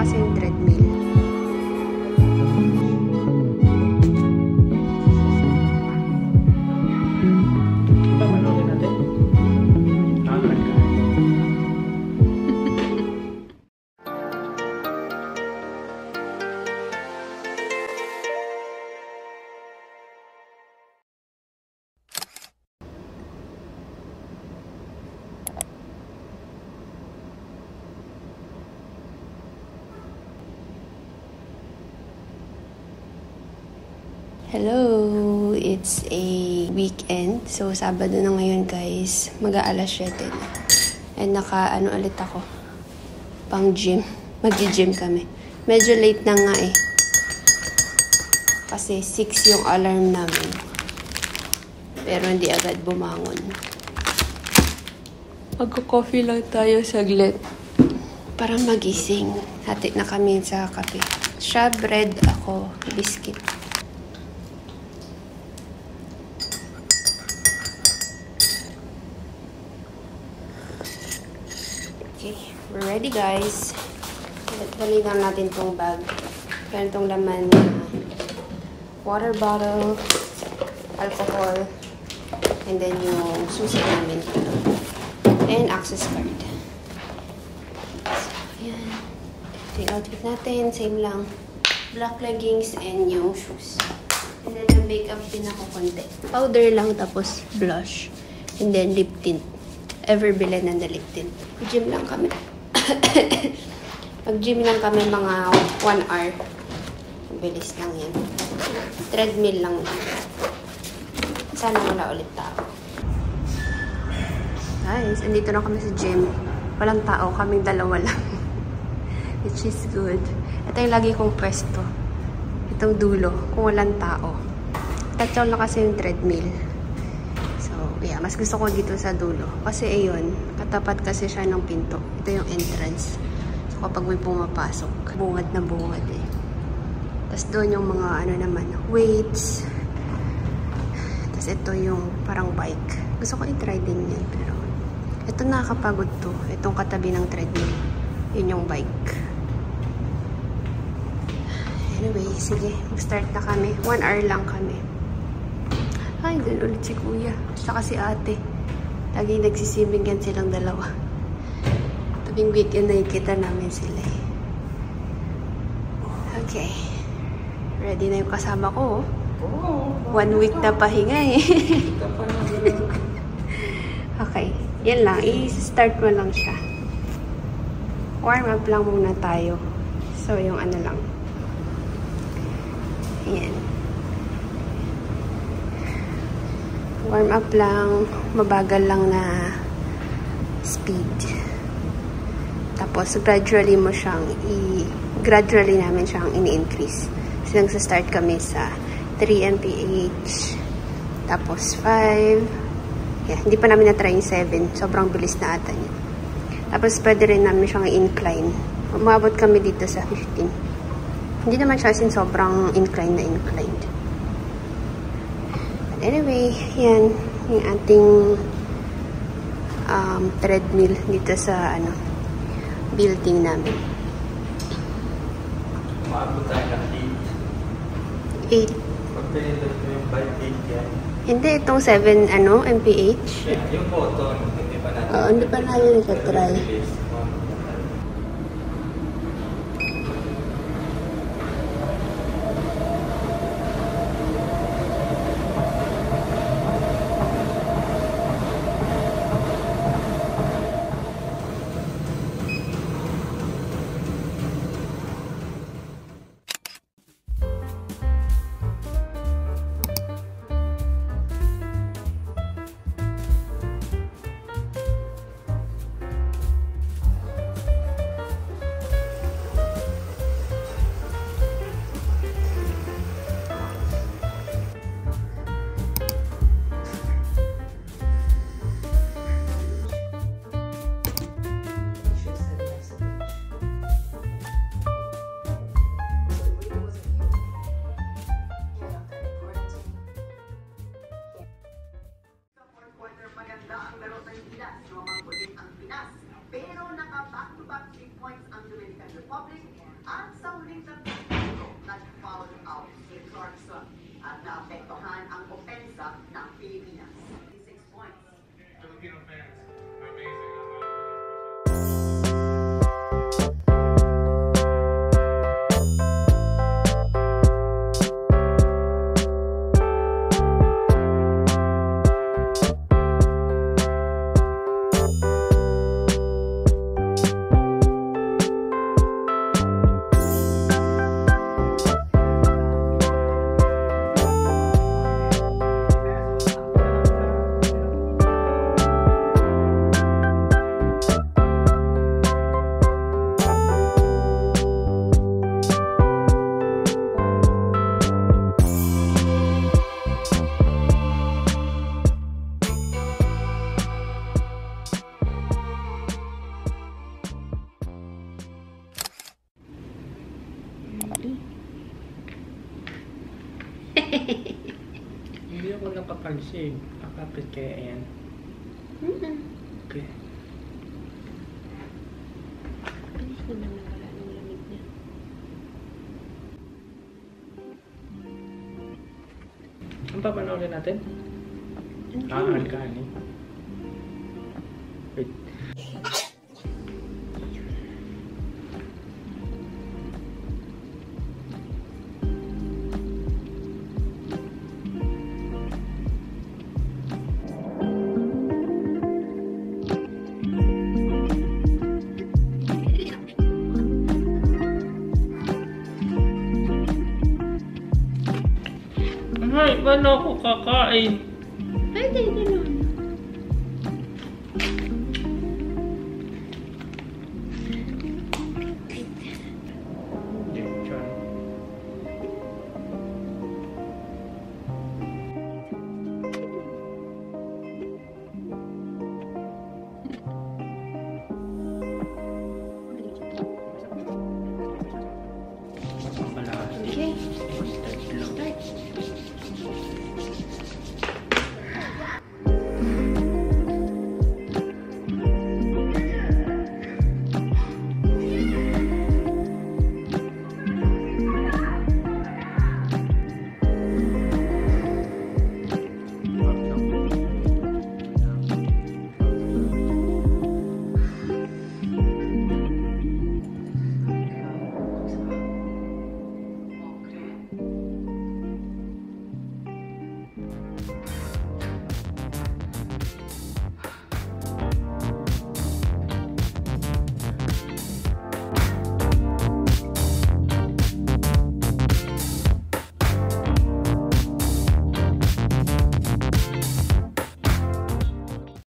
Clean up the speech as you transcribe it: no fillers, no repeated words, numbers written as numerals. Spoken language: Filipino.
kasi yung treadmill. Hello! It's a weekend. So, Sabado na ngayon, guys. Mag-aalas 7 na. And naka-ano ulit ako. Pang gym. Mag-gym kami. Medyo late na nga eh. Kasi 6 yung alarm namin. Pero hindi agad bumangon. Magko-coffee lang tayo saglit. Para magising. Hati na kami sa kape. Siya bread, ako biscuit. Okay, we're ready guys. Dali lang natin tong bag. Meron tong laman na water bottle, alcohol, and then yung susi namin. And access card. So, ayan. Ito yung outfit natin. Same lang. Black leggings and yung shoes. And then yung makeup din ako konti. Powder lang tapos blush. And then lip tint. Ever bilhin na lip tint. Gym lang kami. Pag-gym lang kami mga 1 hour. Bilis lang yan. Treadmill lang yan. Sana wala ulit tao. Guys, andito na kami sa gym. Walang tao. Kaming dalawa lang. Which is good. Ito yung lagi kong pwesto. Itong dulo. Kung walang tao. Tatsaw na kasi yung treadmill. Yeah, mas gusto ko dito sa dulo. Kasi ayun, katapat kasi siya ng pinto. Ito yung entrance. So kapag may pumapasok, bungad na bungad eh. Tapos doon yung mga ano naman, weights. Tapos ito yung parang bike. Gusto ko i-try din yan. Pero ito nakakapagod to. Itong katabi ng treadmill. Yun yung bike. Anyway, sige. Mag-start na kami. 1 hour lang kami. Ay, doon ulit si kuya. Saka si ate. Lagi nagsisibinggan silang dalawa. Tabing weekend na ikita namin sila eh. Okay. Ready na yung kasama ko. 1 week na pahinga eh. Okay. Yan lang. I-start mo lang siya. Warm up lang muna tayo. So, yung ano lang. Yan. Warm up lang, mabagal lang na speed. Tapos gradually namin siyang ini-increase. Kasi nagsa-start kami sa 3 mph, tapos 5. Yeah, hindi pa namin na-try yung 7. Sobrang bilis na ata niya. Tapos pwede rin namin siyang incline. Umabot kami dito sa 15. Hindi naman siya sin sobrang incline na inclined. Anyway, yan yung ating treadmill dito sa building namin. Maabot tayo ng 8. 8. Pag pinindot mo yung 5-8 yan. Hindi, itong 7 mph. Yeah, yung button, hindi pa natin. Oo, hindi pa natin nagka-try. Pero naka back-to-back 3 points ang Dominican Republic At sa huling tatlong nag-foul out si Clarkson at naapektuhan ang opensa ng Pilipinas. 6 points. Filipino fans are amazing. Hindi ako napapansin. Akapit kaya yan. Okay. Bilis naman nawala ng lamig niya. Ang papanoorin natin? Alkanin. Wait. Ay, paano ako kakain? Ay, hindi,